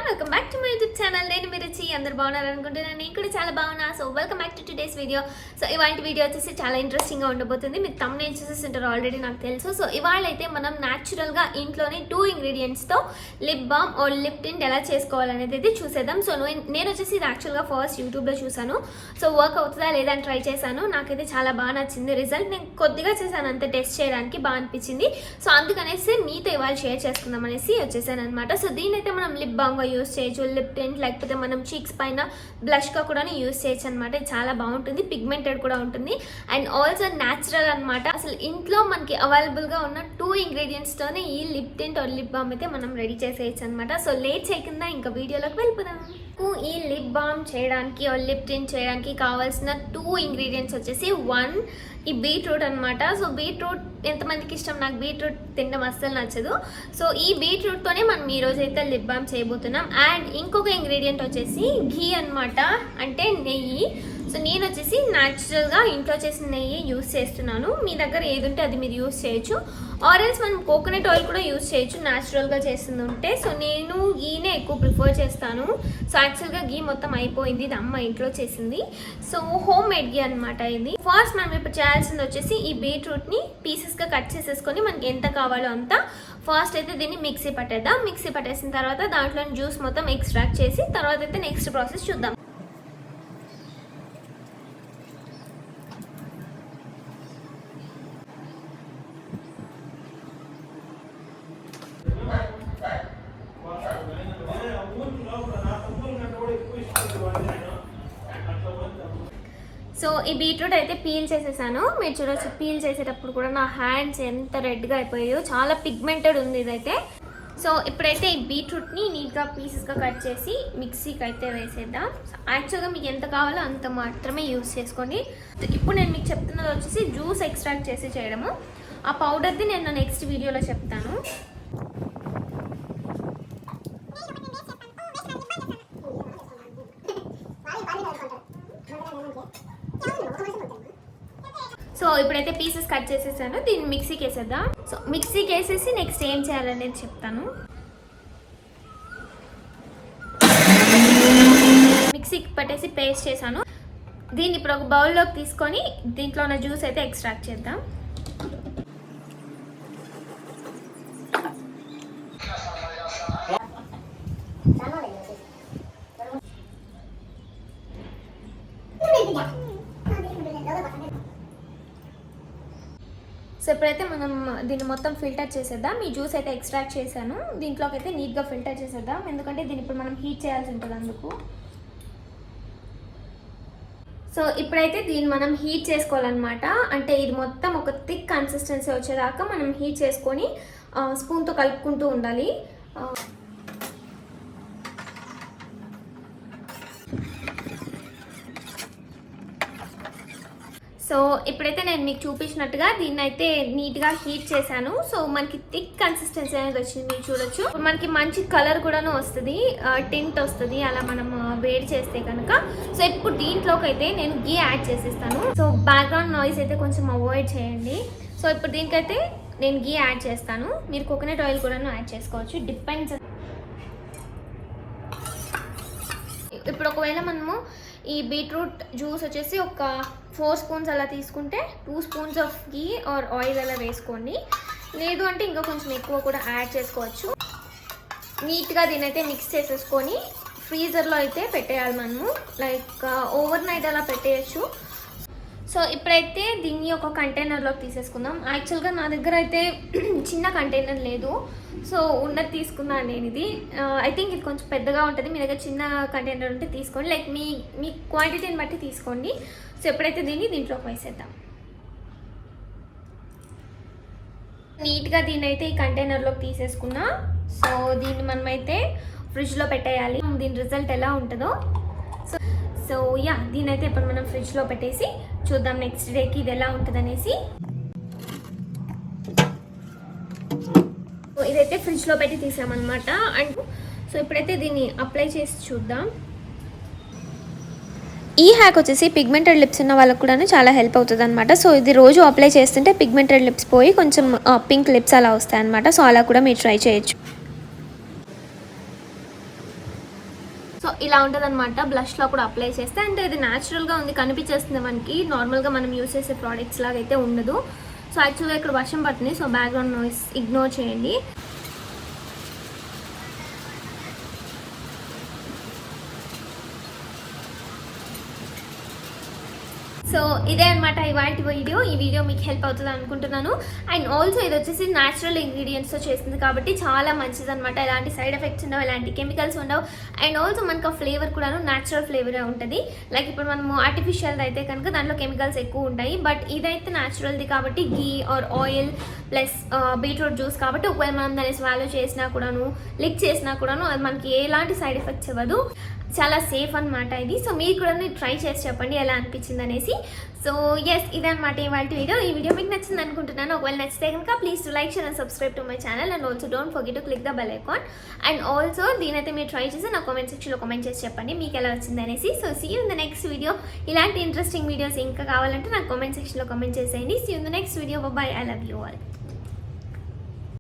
Welcome back to my YouTube channel. నేను మీరు వచ్చి అందరు బాగున్నారు అనుకుంటున్నాను. నేను కూడా చాలా బాగున్నా. So welcome back to today's video. So ఇవాళ వీడియో వచ్చేసి చాలా ఇంట్రెస్టింగ్గా ఉండబోతుంది. మీరు తమ్మునేల్ చూసేస్తుంటారు ఆల్రెడీ, నాకు తెలుసు. సో ఇవాళ అయితే మనం న్యాచురల్గా ఇంట్లోనే 2 ఇంగ్రీడియంట్స్తో lip balm or lip tint ఎలా చేసుకోవాలనేది అయితే చూసేద్దాం. సో నేను వచ్చేసి ఇది యాక్చువల్గా ఫస్ట్ యూట్యూబ్లో చూసాను. సో వర్క్ అవుతుందా లేదా అని ట్రై చేశాను. నాకైతే చాలా బాగా నచ్చింది రిజల్ట్. నేను కొద్దిగా చేశాను అంతే, టెస్ట్ చేయడానికి బాగా అనిపించింది. సో అందుకనేసి మీతో ఇవాళ షేర్ చేసుకుందాం అనేసి వచ్చేసాను అనమాట. సో దీనైతే మనం లిప్ బామ్గా యూస్ చేయొచ్చు, లిప్ టింట్, లేకపోతే మనం చీక్స్ పైన బ్లష్గా కూడా యూస్ చేయొచ్చు అనమాట. ఇది చాలా బాగుంటుంది, పిగ్మెంటెడ్ కూడా ఉంటుంది అండ్ ఆల్సో న్యాచురల్ అనమాట. అసలు ఇంట్లో మనకి అవైలబుల్గా ఉన్న 2 ఇంగ్రీడియంట్స్తోనే ఈ lip tint or lip balm అయితే మనం రెడీ చేసేయచ్చు అనమాట. సో లేట్ చేయకుండా ఇంకా వీడియోలోకి వెళ్ళిపోదాం. ఈ లిప్ బామ్ చేయడానికి ఆర్ లిప్ టింట్ చేయడానికి కావాల్సిన 2 ఇంగ్రీడియంట్స్ వచ్చేసి 1 ఈ బీట్రూట్ అనమాట. సో బీట్రూట్ ఎంతమందికి ఇష్టం? నాకు బీట్రూట్ తినడం అస్సలు నచ్చదు. సో ఈ బీట్రూట్తోనే మనం ఈరోజు అయితే లిప్ బామ్ చేయబోతున్నాం. అండ్ ఇంకొక ఇంగ్రీడియంట్ వచ్చేసి ఘీ అనమాట, అంటే నెయ్యి. సో నేను వచ్చేసి న్యాచురల్గా ఇంట్లో చేసిన నెయ్యి యూస్ చేస్తున్నాను. మీ దగ్గర ఏది ఉంటే అది మీరు యూస్ చేయొచ్చు, ఆరెల్స్ మనం కోకోనట్ ఆయిల్ కూడా యూస్ చేయొచ్చు న్యాచురల్గా చేస్తుంది ఉంటే. సో నేను గీనే ఎక్కువ ప్రిఫర్ చేస్తాను. సో యాక్చువల్గా గీ మొత్తం అయిపోయింది, ఇది అమ్మ ఇంట్లో చేసింది. సో హోమ్ మేడ్ గీ అనమాట ఇది. ఫస్ట్ మనం ఇప్పుడు చేయాల్సింది వచ్చేసి ఈ బీట్రూట్ని పీసెస్గా కట్ చేసేసుకొని మనకి ఎంత కావాలో అంత ఫస్ట్ అయితే దీన్ని మిక్సీ పట్టేద్దాం. మిక్సీ పట్టేసిన తర్వాత దాంట్లో జ్యూస్ మొత్తం ఎక్స్ట్రాక్ట్ చేసి తర్వాత అయితే నెక్స్ట్ ప్రాసెస్ చూద్దాం. సో ఈ బీట్రూట్ అయితే పీల్ చేసేసాను. మీరు చూడొచ్చు, పీల్ చేసేటప్పుడు కూడా నా హ్యాండ్స్ ఎంత రెడ్గా అయిపోయాయో, చాలా పిగ్మెంటెడ్ ఉంది ఇదైతే. సో ఇప్పుడైతే ఈ బీట్రూట్ని నీట్గా పీసెస్గా కట్ చేసి మిక్సీకి అయితే వేసేద్దాం. యాక్చువల్గా మీకు ఎంత కావాలో అంత మాత్రమే యూస్ చేసుకోండి. ఇప్పుడు నేను మీకు చెప్తున్నది వచ్చేసి జ్యూస్ ఎక్స్ట్రాక్ట్ చేసి చేయడము. ఆ పౌడర్ది నేను నెక్స్ట్ వీడియోలో చెప్తాను. సో ఇప్పుడైతే పీసెస్ కట్ చేసేసాను, దీన్ని మిక్సీకి వేసేద్దాం. సో మిక్సీకి వేసేసి నెక్స్ట్ ఏం చేయాలనేది చెప్తాను. మిక్సీకి పట్టేసి పేస్ట్ చేశాను. దీన్ని ఇప్పుడు ఒక బౌల్లోకి తీసుకొని దీంట్లో ఉన్న జ్యూస్ అయితే ఎక్స్ట్రాక్ట్ చేద్దాం. సో ఇప్పుడైతే మనం దీన్ని మొత్తం ఫిల్టర్ చేసేద్దాం. ఈ జ్యూస్ అయితే ఎక్స్ట్రాక్ట్ చేశాను, దీంట్లోకి అయితే నీట్గా ఫిల్టర్ చేసేద్దాం. ఎందుకంటే దీన్ని ఇప్పుడు మనం హీట్ చేయాల్సి ఉంటుంది అందుకు. సో ఇప్పుడైతే దీన్ని మనం హీట్ చేసుకోవాలన్నమాట. అంటే ఇది మొత్తం ఒక థిక్ కన్సిస్టెన్సీ వచ్చేదాకా మనం హీట్ చేసుకొని స్పూన్తో కలుపుకుంటూ ఉండాలి. సో ఇప్పుడైతే నేను మీకు చూపించినట్టుగా దీన్ని అయితే నీట్గా హీట్ చేశాను. సో మనకి థిక్ కన్సిస్టెన్సీ అనేది వచ్చింది, మీరు చూడొచ్చు. మనకి మంచి కలర్ కూడాను వస్తుంది, టింట్ వస్తుంది అలా మనం వేడి చేస్తే కనుక. సో ఇప్పుడు దీంట్లోకి అయితే నేను గీ యాడ్ చేసేస్తాను. సో బ్యాక్గ్రౌండ్ నాయిస్ అయితే కొంచెం అవాయిడ్ చేయండి. సో ఇప్పుడు దీనికైతే నేను గీ యాడ్ చేస్తాను. మీరు కోకోనట్ ఆయిల్ కూడాను యాడ్ చేసుకోవచ్చు, డిపెండ్స్. ఇప్పుడు ఒకవేళ మనము ఈ బీట్రూట్ జ్యూస్ వచ్చేసి ఒక 4 స్పూన్స్ అలా తీసుకుంటే 2 spoons of ghee or oil అలా వేసుకోండి. లేదు అంటే ఇంకా కొంచెం ఎక్కువ కూడా యాడ్ చేసుకోవచ్చు. నీట్గా దీనైతే మిక్స్ చేసేసుకొని ఫ్రీజర్లో అయితే పెట్టేయాలి మనము. లైక్ ఓవర్ నైట్ అలా పెట్టేయచ్చు. సో ఇప్పుడైతే దీన్ని ఒక కంటైనర్లోకి తీసేసుకుందాం. యాక్చువల్గా నా దగ్గర అయితే చిన్న కంటైనర్ లేదు, సో ఉన్నది తీసుకున్నాను నేను. ఇది ఐ థింక్ ఇది కొంచెం పెద్దగా ఉంటుంది. మీ దగ్గర చిన్న కంటైనర్ ఉంటే తీసుకోండి, లైక్ మీ క్వాంటిటీని బట్టి తీసుకోండి. సో ఎప్పుడైతే దీంట్లోకి వేసేద్దాం. నీట్గా దీన్ని అయితే ఈ కంటైనర్లోకి తీసేసుకున్నా. సో దీన్ని మనమైతే ఫ్రిడ్జ్లో పెట్టేయాలి. దీని రిజల్ట్ ఎలా ఉంటుందో. సో యా, దీని అయితే ఇప్పుడు మనం ఫ్రిడ్జ్లో పెట్టేసి చూద్దాం నెక్స్ట్ డేకి ఇది ఎలా ఉంటుంది అనేసి. ఇదైతే ఫ్రిడ్జ్లో పెట్టి తీసామన్నమాట. అండ్ సో ఇప్పుడైతే దీన్ని అప్లై చేసి చూద్దాం. ఈ హ్యాక్ వచ్చేసి పిగ్మెంటెడ్ లిప్స్ ఉన్న వాళ్ళకు కూడా చాలా హెల్ప్ అవుతుంది అనమాట. సో ఇది రోజు అప్లై చేస్తుంటే పిగ్మెంటెడ్ లిప్స్ పోయి కొంచెం పింక్ లిప్స్ అలా వస్తాయి అనమాట. సో అలా కూడా మీరు ట్రై చేయొచ్చు. సో ఇలా ఉంటుంది అనమాట. బ్లష్లో కూడా అప్లై చేస్తే అంటే ఇది న్యాచురల్గా ఉంది, కనిపించేస్తుంది మనకి. నార్మల్గా మనం యూస్ చేసే ప్రోడక్ట్స్ లాగా అయితే ఉండదు. సో యాక్చువల్గా ఇక్కడ వర్షం పడుతుంది, సో బ్యాక్గ్రౌండ్ నాయిస్ ఇగ్నోర్ చేయండి. సో ఇదే అనమాట ఇవాళ వీడియో. ఈ వీడియో మీకు హెల్ప్ అవుతుంది అనుకుంటున్నాను. అండ్ ఆల్సో ఇది వచ్చేసి న్యాచురల్ ఇంగ్రీడియంట్స్తో చేస్తుంది కాబట్టి చాలా మంచిది అనమాట. ఎలాంటి సైడ్ ఎఫెక్ట్స్ ఉండవు, ఎలాంటి కెమికల్స్ ఉండవు. అండ్ ఆల్సో మనకు ఆ ఫ్లేవర్ కూడాను న్యాచురల్ ఫ్లేవరే ఉంటుంది. లైక్ ఇప్పుడు మనము ఆర్టిఫిషియల్ అయితే కనుక దాంట్లో కెమికల్స్ ఎక్కువ ఉంటాయి. బట్ ఇదైతే న్యాచురల్ది కాబట్టి ghee or oil plus beetroot juice కాబట్టి ఒకవేళ మనం దాన్ని స్వాలో చేసినా కూడాను, లిక్ చేసినా కూడాను అది మనకి ఎలాంటి సైడ్ ఎఫెక్ట్స్ ఇవ్వదు. చాలా సేఫ్ అనమాట ఇది. సో మీరు కూడా ట్రై చేసి చెప్పండి ఎలా అనిపించింది అనేసి. సో ఎస్, ఇదే అనమాట ఇవాళ వీడియో. ఈ వీడియో మీకు నచ్చింది అనుకుంటున్నాను. ఒకవేళ నచ్చితే కనుక please to like, share and subscribe to my channel. And also don't forget to click the bell icon. And also దీనైతే మీరు ట్రై చేసి నా కామెంట్ సెక్షన్లో కామెంట్ చేసి చెప్పండి మీకు ఎలా వచ్చింది అనేసి. So see you in the next video. ఇలాంటి ఇంట్రెస్టింగ్ వీడియోస్ ఇంకా కావాలంటే నాకు కామెంట్ సెక్షన్లో కామెంట్ చేసేయండి. See you in the next video. Bye, I love you all.